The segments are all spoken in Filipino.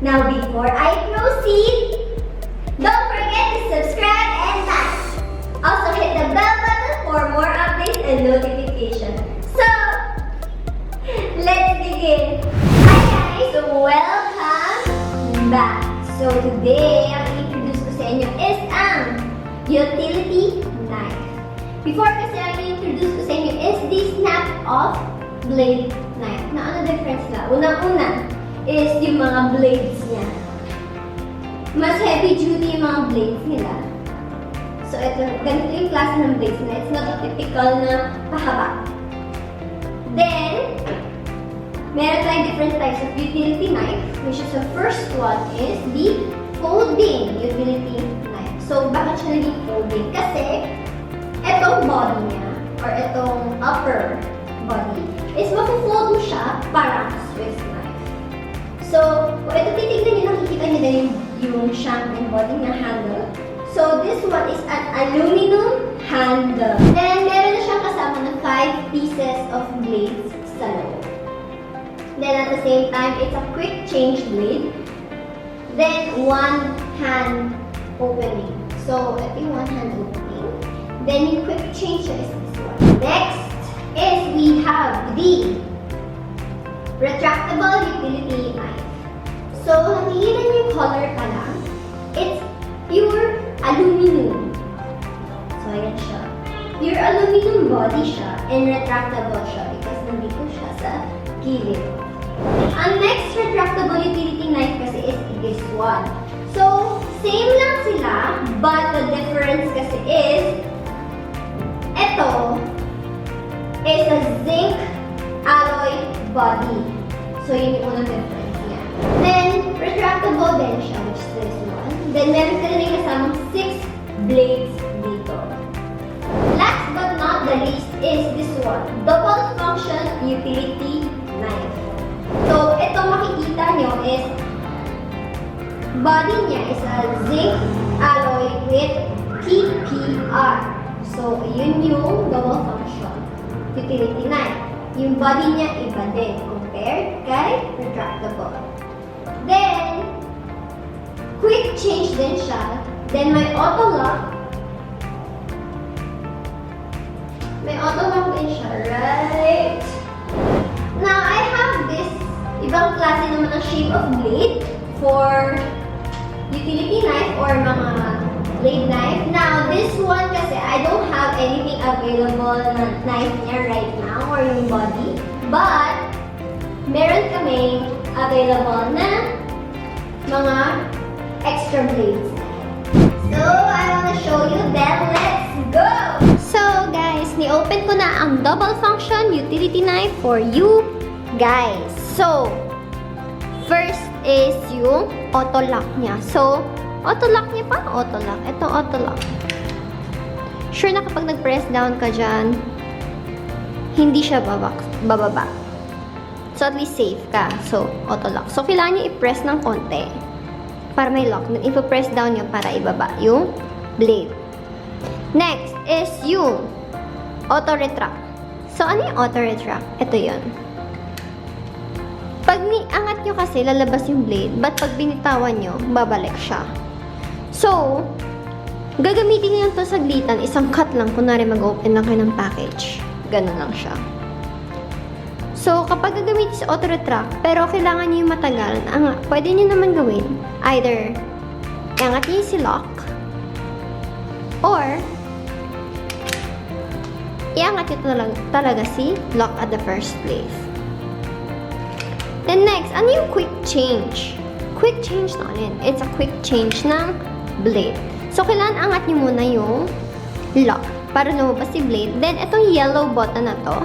Now, before I proceed, don't forget to subscribe and like. Also, hit the bell button for more updates and notifications. So, let's begin. Hi guys! Welcome back. So, today, ang i-introduce ko sa inyo is ang utility knife. Before kasi ang i-introduce ko sa inyo is the snap-off blade knife. Na ano difference na? Unang-una is yung mga blades niya. Mas heavy duty yung mga blades nila. So, ito, ganito yung klase ng blades na. It's not a typical na pahaba. Then, meron tayong different types of utility knife, which is the first one is the folding utility knife. So, bakit siya naging folding? Kasi, itong body niya, or itong upper body, is mapo-fold mo siya parang Swiss knife. So, kung ito titignan niyo, nakikita niyo na yung shank and body niya handle. So, this one is an aluminum handle. Then, meron na siyang kasama ng 5 pieces of blades sa loob. Then, at the same time, it's a quick change blade. Then, one hand opening. So, ito yung one hand opening. Then, yung quick change is this one. Next is we have the retractable utility knife. So, nakikita niyo yung color pa lang. It's pure aluminum. So, ayan siya. Pure aluminum body siya and retractable siya because nandito siya sa gilid. Ang next retractable utility knife kasi is this one. So, same lang sila, but the difference kasi is ito is a zinc alloy body. So, yun yung unang difference niya. Then, retractable din siya, which is this one. Then, meron ka rin kasamang 6 blades dito. Last but not the least is this one. Double function utility knife. So, ito makikita nyo is body niya is a zinc alloy with TPR. So, yun yung double function utility knife. Yung body niya iba din compared kay retractable. Then, quick change din siya. Then, may auto lock. May auto lock din siya, right? Now, I have this ibang klase naman ng shape of blade for utility knife or mga blade knife. Now, this one kasi I don't have anything available na knife niya right now or yung body. But, meron kaming available na mga extra blades. So, I wanna show you that. Let's go! So, guys, ni-open ko na ang double function utility knife for you guys. So, first is yung auto lock niya. So, auto lock niya pa? Auto lock. Ito, auto lock. Sure na kapag nag-press down ka dyan, hindi siya bababa. So, at least safe ka. So, auto lock. So, kailangan niyo i-press ng konti para may lock. Then, ipo-press down niyo para ibaba yung blade. Next is yung auto retract. So, ano yung auto retract? Ito yun. Pag niangat nyo kasi, lalabas yung blade. But pag binitawan nyo, babalik siya. So, gagamitin nyo yung to sa glitan. Isang cut lang. Kunwari mag-open lang kayo ng package. Ganun lang siya. So, kapag gagamitin sa auto-retract, pero kailangan nyo yung matagal, pwede nyo naman gawin. Either, iangat nyo yung si lock, or, iangat nyo talaga si lock at the first place. Then next, ano yung quick change? Quick change na rin. It's a quick change ng blade. So, kailangan angat nyo muna yung lock para lumabas si blade. Then, itong yellow button na to,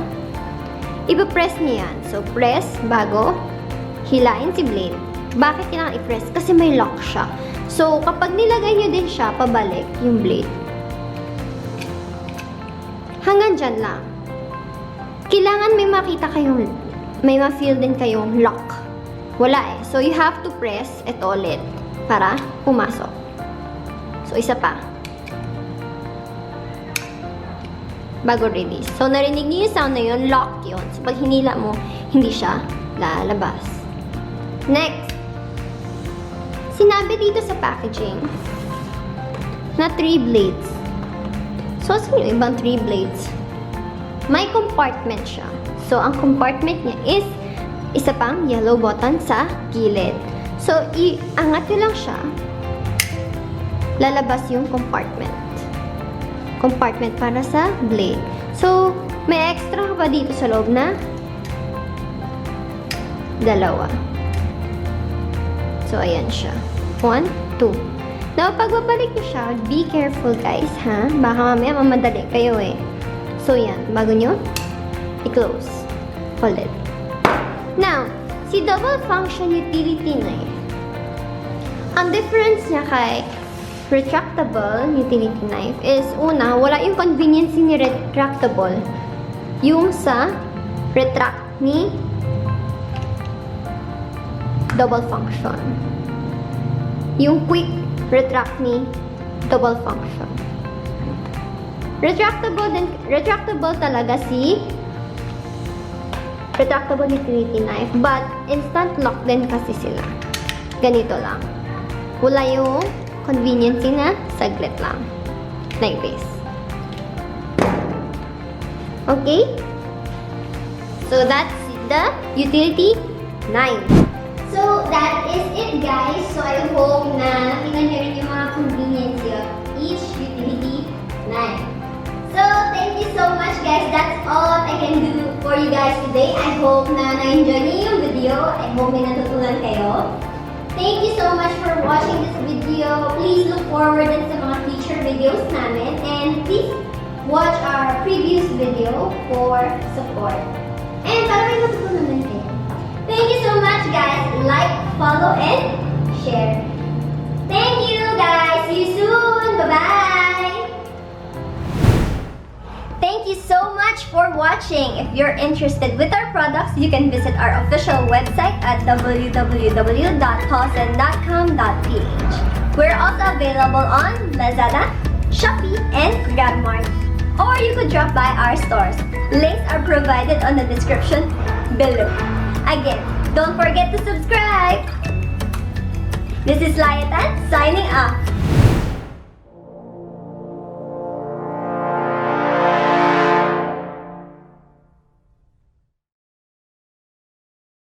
ipa-press nyo yan. So, press bago hilain si blade. Bakit kailangan i-press? Kasi may lock siya. So, kapag nilagay nyo din siya, pabalik yung blade. Hanggang dyan lang. Kailangan may makita kayong may ma-feel din kayong lock. Wala eh. So, you have to press ito ulit para pumasok. So, isa pa. Bago release. So, narinig niyo yung sound na yun, lock yun. So, pag hinila mo, hindi siya lalabas. Next Sabi dito sa packaging, na 3 blades. So, saan yung ibang 3 blades? May compartment siya. So, ang compartment niya is isa pang yellow button sa gilid. So, iangat nyo lang siya. Lalabas yung compartment. Compartment para sa blade. So, may extra pa dito sa loob na dalawa. So, ayan siya. 1, 2. Now, pag babalik nyo siya, be careful guys, ha? Baka mamaya mamadali kayo eh. So, yan. Bago nyo, i-close. Ulit. Now, si double function utility knife. Ang difference niya kay retractable utility knife is, una, wala yung convenience ni retractable. Yung sa retract ni double function. Yung quick retract ni double function. Retractable talaga si retractable utility knife, but instant lock din kasi sila. Ganito lang. Wala yung convenience na saglit lang. Like this. Okay? So that's the utility knife. So that is it guys. So I hope na nakita nyo rin yung mga convenience of each utility knife. So thank you so much guys. That's all I can do for you guys today. I hope na na-enjoy niyo yung video. I hope may natutunan kayo. Thank you so much for watching this video. Please look forward din sa mga future videos namin. And please watch our previous video for support. And para may natutunan din kayo. Thank you so much guys. Like, follow, and share. Thank you guys. See you soon. Bye-bye. Thank you so much for watching. If you're interested with our products, you can visit our official website at www.tolsen.com.ph. We're also available on Lazada, Shopee, and GRABMART. Or you could drop by our stores. Links are provided on the description below. Again, don't forget to subscribe. This is Layatan signing off.